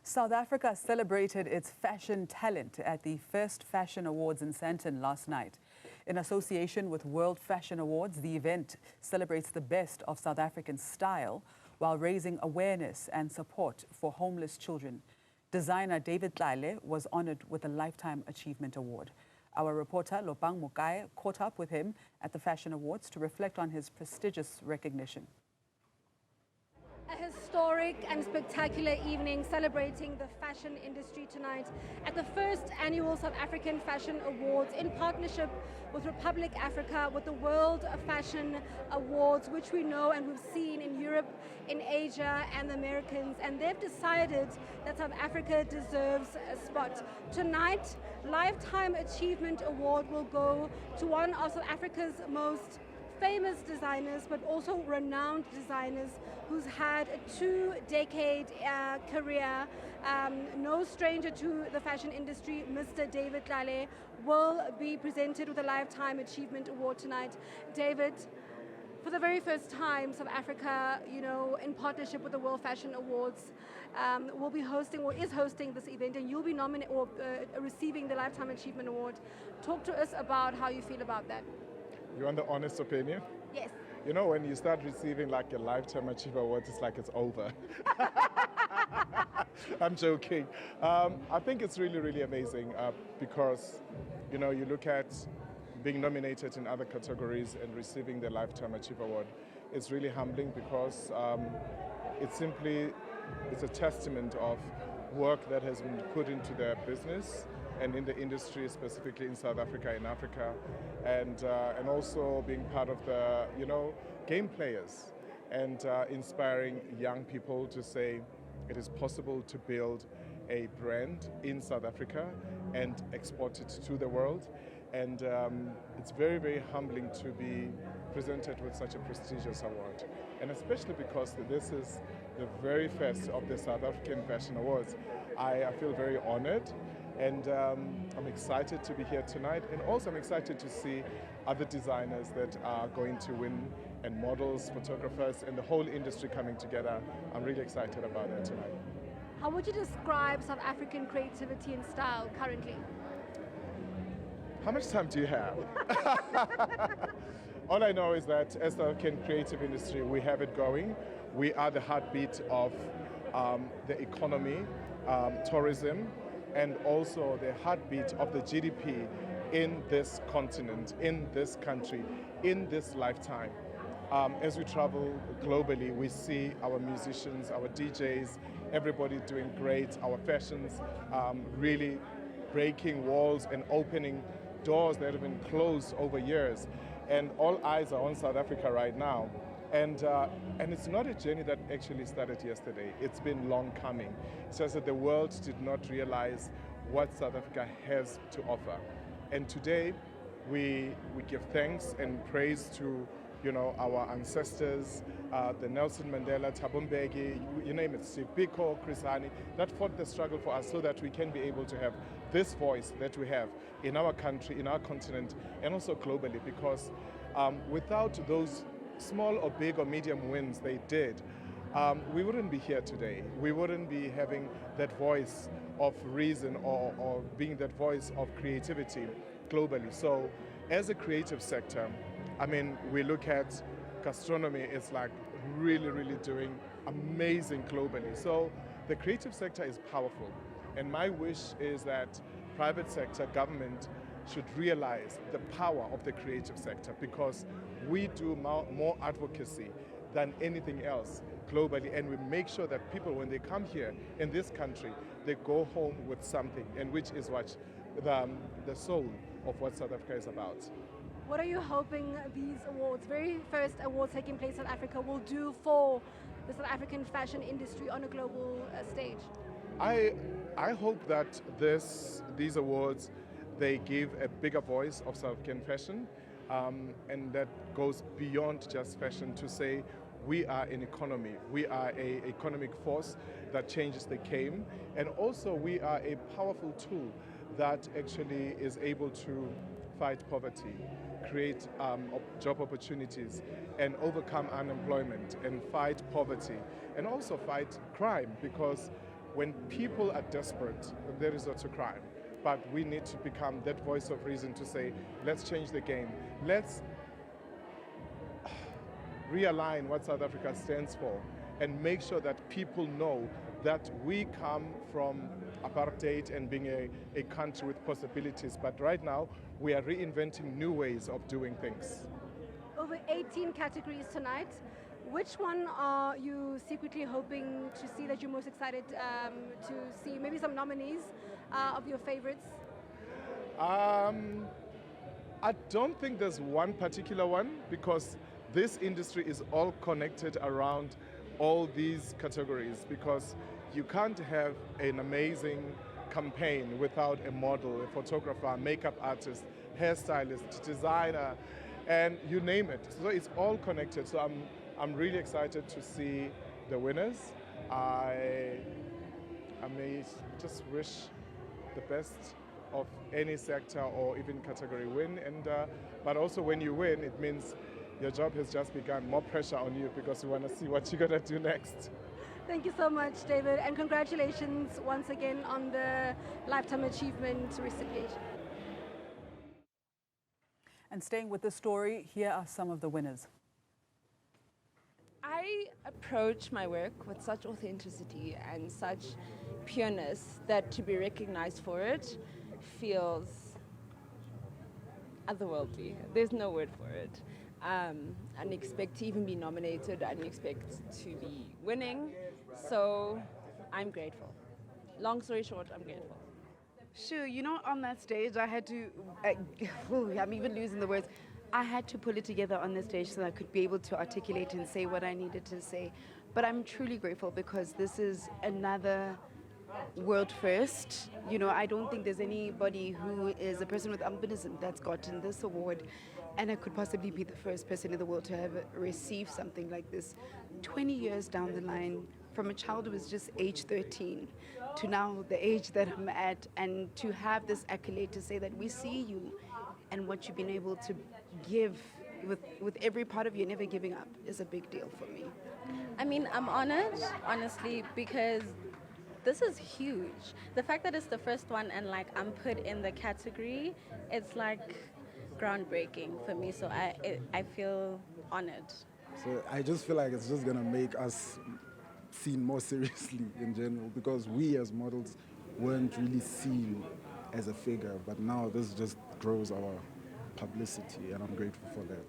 South Africa celebrated its fashion talent at the first Fashion Awards in Sandton last night. In association with World Fashion Awards, the event celebrates the best of South African style while raising awareness and support for homeless children. Designer David Tlale was honored with a Lifetime Achievement Award. Our reporter Lopang Mokae caught up with him at the Fashion Awards to reflect on his prestigious recognition. A historic and spectacular evening celebrating the fashion industry tonight at the first annual South African Fashion Awards in partnership with Republic Africa, with the World Fashion Awards, which we know and we've seen in Europe, in Asia and the Americans, and they've decided that South Africa deserves a spot. Tonight, Lifetime Achievement Award will go to one of South Africa's most famous designers, but also renowned designers who's had a 2-decade career. No stranger to the fashion industry, Mr. David Tlale will be presented with a Lifetime Achievement Award tonight. David, for the very first time, South Africa, in partnership with the World Fashion Awards, will be hosting or is hosting this event, and you'll be nominated or receiving the Lifetime Achievement Award. Talk to us about how you feel about that. You want the honest opinion? Yes. You know, when you start receiving like a Lifetime Achievement Award, it's like it's over. I'm joking. I think it's really, really amazing because, you look at being nominated in other categories and receiving the Lifetime Achievement Award. It's really humbling because it's a testament of work that has been put into their business and in the industry, specifically in South Africa, in Africa, and also being part of the, game players and inspiring young people to say it is possible to build a brand in South Africa and export it to the world. And it's very, very humbling to be presented with such a prestigious award. And especially because this is the very first of the South African Fashion Awards. I feel very honored. And I'm excited to be here tonight, and also I'm excited to see other designers that are going to win, and models, photographers, and the whole industry coming together. I'm really excited about it tonight. How would you describe South African creativity and style currently? How much time do you have? All I know is that as the African creative industry, we have it going. We are the heartbeat of the economy, tourism, and also the heartbeat of the GDP in this continent, in this country, in this lifetime. As we travel globally, we see our musicians, our DJs, everybody doing great, our fashions really breaking walls and opening doors that have been closed over years. And all eyes are on South Africa right now. And it's not a journey that actually started yesterday. It's been long coming. It's just that the world did not realize what South Africa has to offer. And today, we give thanks and praise to our ancestors, the Nelson Mandela, Thabo Mbeki, you name it, Steve Biko, Chris Hani, that fought the struggle for us so that we can be able to have this voice that we have in our country, in our continent, and also globally, because without those small or big or medium wins they did, we wouldn't be here today. We wouldn't be having that voice of reason or being that voice of creativity globally. So as a creative sector, we look at gastronomy, it's like really, really doing amazing globally. So the creative sector is powerful. And my wish is that private sector, government, should realize the power of the creative sector, because we do more advocacy than anything else globally, and we make sure that people, when they come here in this country, they go home with something, and which is what the soul of what South Africa is about. What are you hoping these awards, very first awards taking place in South Africa, will do for the South African fashion industry on a global stage? I hope that these awards, they give a bigger voice of South African fashion, and that goes beyond just fashion, to say we are an economy. We are an economic force that changes the game, and also we are a powerful tool that actually is able to fight poverty, create job opportunities, and overcome unemployment, and fight poverty, and also fight crime, because when people are desperate, they resort to crime. But we need to become that voice of reason to say, let's change the game. Let's realign what South Africa stands for and make sure that people know that we come from apartheid and being a country with possibilities. But right now, we are reinventing new ways of doing things. Over 18 categories tonight. Which one are you secretly hoping to see that you're most excited to see? Maybe some nominees of your favorites? I don't think there's one particular one, because this industry is all connected around all these categories, because you can't have an amazing campaign without a model, a photographer, a makeup artist, hairstylist, designer, and you name it. So it's all connected. So I'm really excited to see the winners. I may just wish the best of any sector or even category win. But also when you win, it means your job has just begun. More pressure on you because you want to see what you're going to do next. Thank you so much, David, and congratulations once again on the Lifetime Achievement recipient. And staying with the story, here are some of the winners. I approach my work with such authenticity and such pureness that to be recognized for it feels otherworldly. There's no word for it. I didn't expect to even be nominated. I didn't expect to be winning. So I'm grateful. Long story short, I'm grateful. Sure, you know, on that stage, I had to, I'm even losing the words. I had to pull it together on the stage so that I could be able to articulate and say what I needed to say. But I'm truly grateful because this is another world first. You know, I don't think there's anybody who is a person with albinism that's gotten this award. And I could possibly be the first person in the world to have received something like this. 20 years down the line, from a child who was just age 13 to now the age that I'm at, and to have this accolade to say that we see you and what you've been able to give with every part of you, never giving up, is a big deal for me. I mean, I'm honored, honestly, because this is huge. The fact that it's the first one and like I'm put in the category, it's like groundbreaking for me. So I feel honored. So I just feel like it's just gonna make us seen more seriously in general, because we as models weren't really seen as a figure, but now this just grows our publicity, and I'm grateful for that.